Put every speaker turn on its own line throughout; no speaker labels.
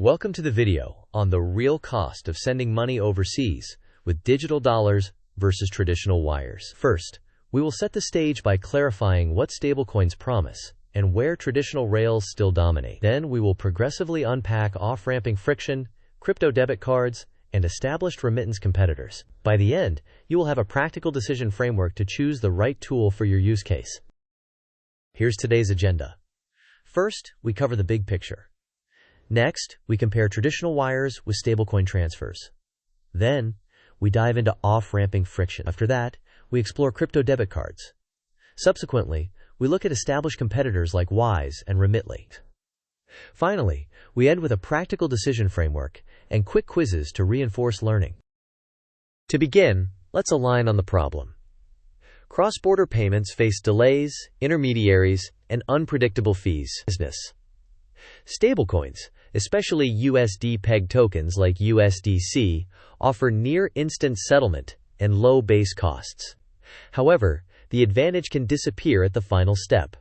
Welcome to the video on the real cost of sending money overseas with digital dollars versus traditional wires. First, we will set the stage by clarifying what stablecoins promise and where traditional rails still dominate. Then we will progressively unpack off-ramping friction, crypto debit cards, and established remittance competitors. By the end, you will have a practical decision framework to choose the right tool for your use case. Here's today's agenda. First, we cover the big picture. Next, we compare traditional wires with stablecoin transfers. Then, we dive into off-ramping friction. After that, we explore crypto debit cards. Subsequently, we look at established competitors like Wise and Remitly. Finally, we end with a practical decision framework and quick quizzes to reinforce learning. To begin, let's align on the problem. Cross-border payments face delays, intermediaries, and unpredictable fees. Stablecoins, especially USD-pegged tokens like USDC, offer near-instant settlement and low base costs. However, the advantage can disappear at the final step,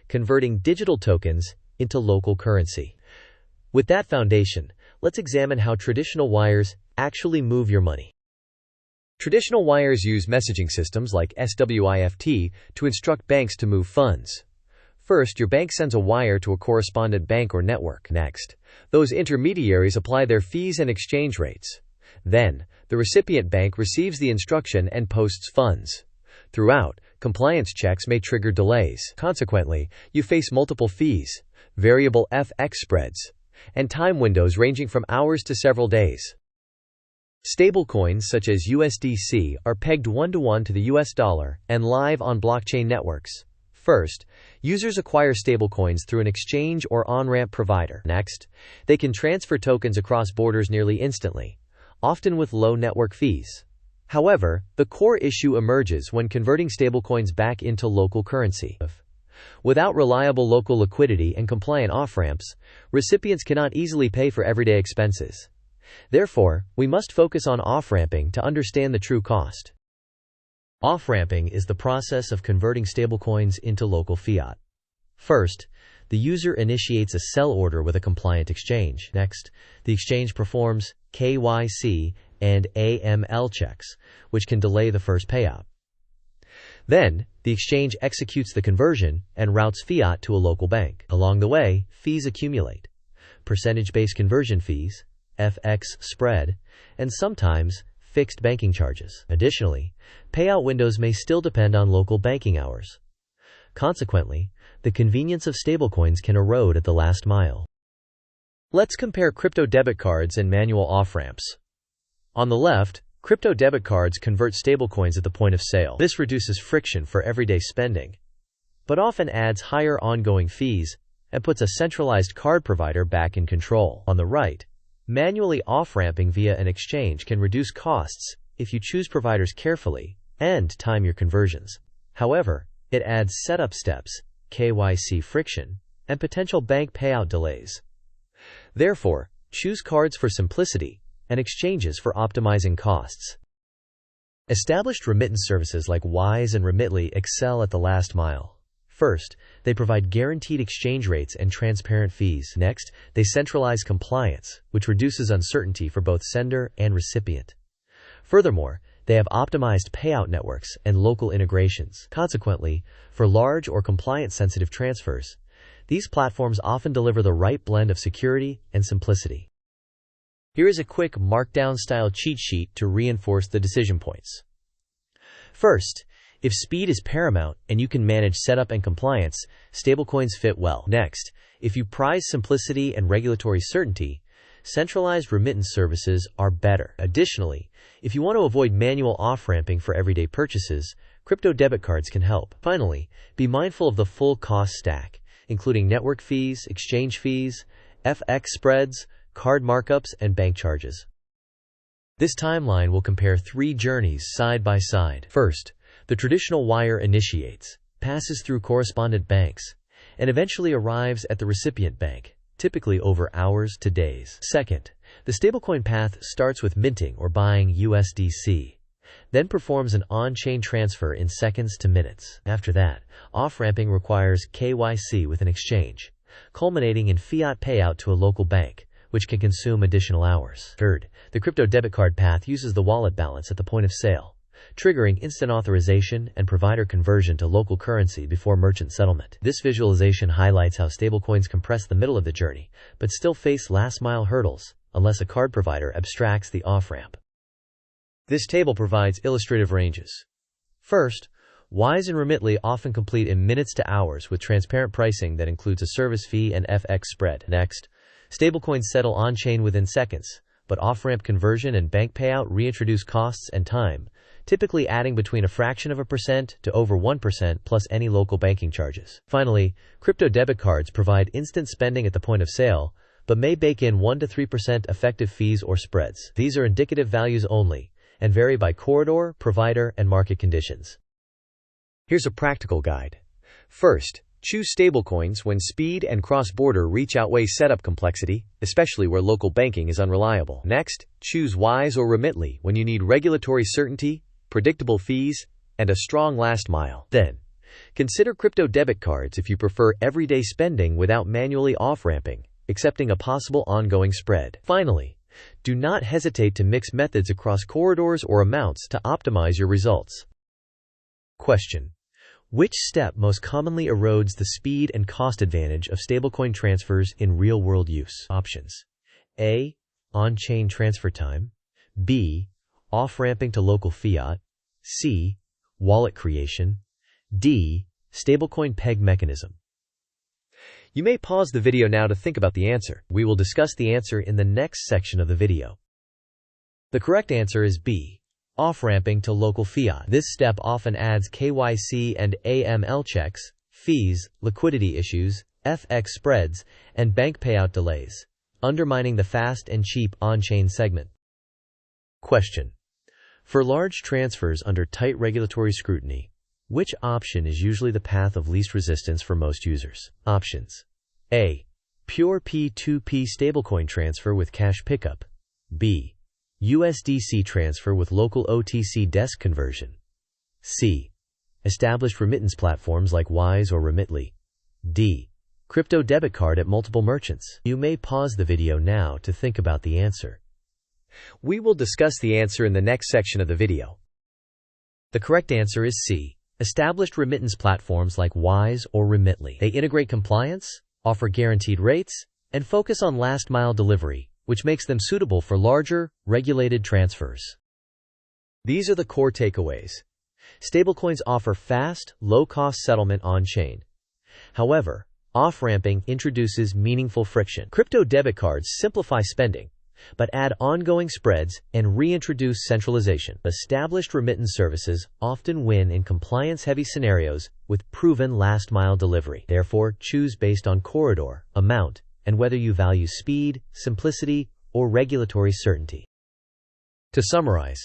converting digital tokens into local currency. With that foundation, let's examine how traditional wires actually move your money. Traditional wires use messaging systems like SWIFT to instruct banks to move funds. First, your bank sends a wire to a correspondent bank or network. Next, those intermediaries apply their fees and exchange rates. Then, the recipient bank receives the instruction and posts funds. Throughout, compliance checks may trigger delays. Consequently, you face multiple fees, variable FX spreads, and time windows ranging from hours to several days. Stablecoins such as USDC are pegged one-to-one to the US dollar and live on blockchain networks. First, users acquire stablecoins through an exchange or on-ramp provider. Next, they can transfer tokens across borders nearly instantly, often with low network fees. However, the core issue emerges when converting stablecoins back into local currency. Without reliable local liquidity and compliant off-ramps, recipients cannot easily pay for everyday expenses. Therefore, we must focus on off-ramping to understand the true cost. Off-ramping is the process of converting stablecoins into local fiat. First, the user initiates a sell order with a compliant exchange. Next, the exchange performs KYC and AML checks, which can delay the first payout. Then, the exchange executes the conversion and routes fiat to a local bank. Along the way, fees accumulate. Percentage-based conversion fees, FX spread, and sometimes fixed banking charges. Additionally, payout windows may still depend on local banking hours. Consequently, the convenience of stablecoins can erode at the last mile. Let's compare crypto debit cards and manual off-ramps. On the left, crypto debit cards convert stablecoins at the point of sale. This reduces friction for everyday spending, but often adds higher ongoing fees and puts a centralized card provider back in control. On the right, manually off-ramping via an exchange can reduce costs if you choose providers carefully and time your conversions. However, it adds setup steps, KYC friction, and potential bank payout delays. Therefore, choose cards for simplicity and exchanges for optimizing costs. Established remittance services like Wise and Remitly excel at the last mile. First, they provide guaranteed exchange rates and transparent fees. Next, they centralize compliance, which reduces uncertainty for both sender and recipient. Furthermore, they have optimized payout networks and local integrations. Consequently, for large or compliance-sensitive transfers, these platforms often deliver the right blend of security and simplicity. Here is a quick markdown-style cheat sheet to reinforce the decision points. First, if speed is paramount and you can manage setup and compliance, stablecoins fit well. Next, if you prize simplicity and regulatory certainty, centralized remittance services are better. Additionally, if you want to avoid manual off-ramping for everyday purchases, crypto debit cards can help. Finally, be mindful of the full cost stack, including network fees, exchange fees, FX spreads, card markups, and bank charges. This timeline will compare three journeys side by side. First, the traditional wire initiates, passes through correspondent banks, and eventually arrives at the recipient bank, typically over hours to days. Second, the stablecoin path starts with minting or buying USDC, then performs an on-chain transfer in seconds to minutes. After that, off-ramping requires KYC with an exchange, culminating in fiat payout to a local bank, which can consume additional hours. Third, the crypto debit card path uses the wallet balance at the point of sale, triggering instant authorization and provider conversion to local currency before merchant settlement. This visualization highlights how stablecoins compress the middle of the journey, but still face last-mile hurdles, unless a card provider abstracts the off-ramp. This table provides illustrative ranges. First, Wise and Remitly often complete in minutes to hours with transparent pricing that includes a service fee and FX spread. Next, stablecoins settle on-chain within seconds, but off-ramp conversion and bank payout reintroduce costs and time, typically adding between a fraction of a percent to over 1% plus any local banking charges. Finally, crypto debit cards provide instant spending at the point of sale, but may bake in 1 to 3% effective fees or spreads. These are indicative values only and vary by corridor, provider, and market conditions. Here's a practical guide. First, choose stablecoins when speed and cross-border reach outweigh setup complexity, especially where local banking is unreliable. Next, choose Wise or Remitly when you need regulatory certainty, predictable fees, and a strong last mile. Then, consider crypto debit cards if you prefer everyday spending without manually off-ramping, accepting a possible ongoing spread. Finally, do not hesitate to mix methods across corridors or amounts to optimize your results. Question: which step most commonly erodes the speed and cost advantage of stablecoin transfers in real-world use? Options: A. On-chain transfer time. B. Off-ramping to local fiat. C. Wallet creation. D. Stablecoin peg mechanism. You may pause the video now to think about the answer. We will discuss the answer in the next section of the video. The correct answer is B. Off-ramping to local fiat. This step often adds KYC and AML checks, fees, liquidity issues, FX spreads, and bank payout delays, undermining the fast and cheap on-chain segment. Question: for large transfers under tight regulatory scrutiny, which option is usually the path of least resistance for most users? Options: A. Pure P2P stablecoin transfer with cash pickup. B. USDC transfer with local OTC desk conversion. C. Established remittance platforms like Wise or Remitly. D. Crypto debit card at multiple merchants. You may pause the video now to think about the answer. We will discuss the answer in the next section of the video. The correct answer is C. Established remittance platforms like Wise or Remitly. They integrate compliance, offer guaranteed rates, and focus on last-mile delivery, which makes them suitable for larger, regulated transfers. These are the core takeaways. Stablecoins offer fast, low-cost settlement on-chain. However, off-ramping introduces meaningful friction. Crypto debit cards simplify spending, but add ongoing spreads and reintroduce centralization. Established remittance services often win in compliance-heavy scenarios with proven last-mile delivery. Therefore, choose based on corridor, amount, and whether you value speed, simplicity, or regulatory certainty. To summarize,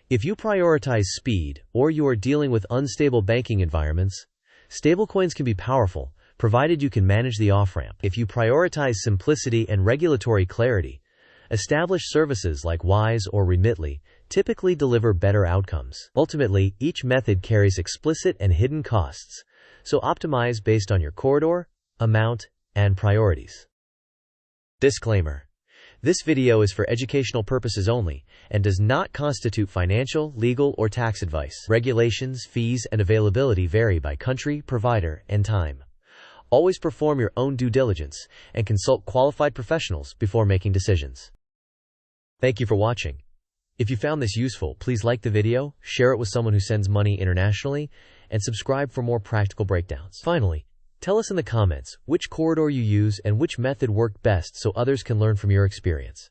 if you prioritize speed or you are dealing with unstable banking environments, stablecoins can be powerful, provided you can manage the off-ramp. If you prioritize simplicity and regulatory clarity, established services like Wise or Remitly typically deliver better outcomes. Ultimately, each method carries explicit and hidden costs, so optimize based on your corridor, amount, and priorities. Disclaimer: this video is for educational purposes only and does not constitute financial, legal, or tax advice. Regulations, fees, and availability vary by country, provider, and time. Always perform your own due diligence and consult qualified professionals before making decisions. Thank you for watching. If you found this useful, please like the video, share it with someone who sends money internationally, and subscribe for more practical breakdowns. Finally, tell us in the comments which corridor you use and which method worked best so others can learn from your experience.